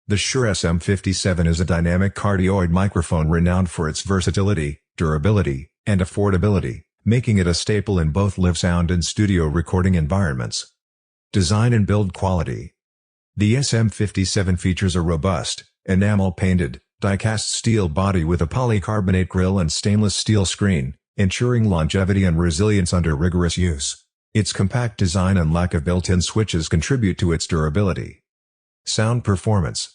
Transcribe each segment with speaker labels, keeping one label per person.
Speaker 1: The Shure Sm57 is a dynamic cardioid microphone renowned for its versatility, durability, and affordability, making it a staple in both live sound and studio recording environments. Design and build quality. The Sm57 features a robust, enamel-painted, die-cast steel body with a polycarbonate grille and stainless steel screen, ensuring longevity and resilience under rigorous use. Its compact design and lack of built-in switches contribute to its durability. Sound performance.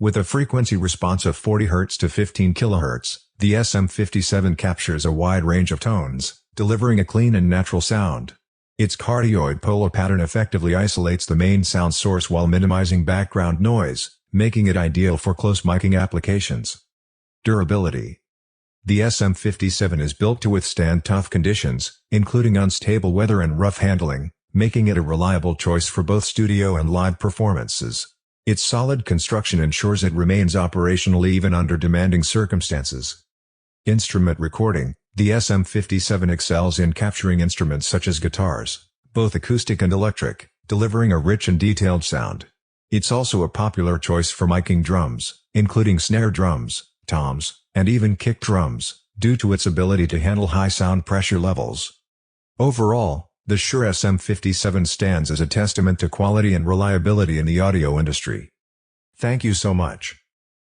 Speaker 1: With a frequency response of 40 Hz to 15 kHz, the Sm57 captures a wide range of tones, delivering a clean and natural sound. Its cardioid polar pattern effectively isolates the main sound source while minimizing background noise, making it ideal for close miking applications. Durability. The Sm57 is built to withstand tough conditions, including unstable weather and rough handling, making it a reliable choice for both studio and live performances. Its solid construction ensures it remains operational even under demanding circumstances. Instrument recording. The Sm57 excels in capturing instruments such as guitars, both acoustic and electric, delivering a rich and detailed sound. It's also a popular choice for miking drums, including snare drums, toms, and even kick drums, due to its ability to handle high sound pressure levels. Overall, the Shure Sm57 stands as a testament to quality and reliability in the audio industry. Thank you so much.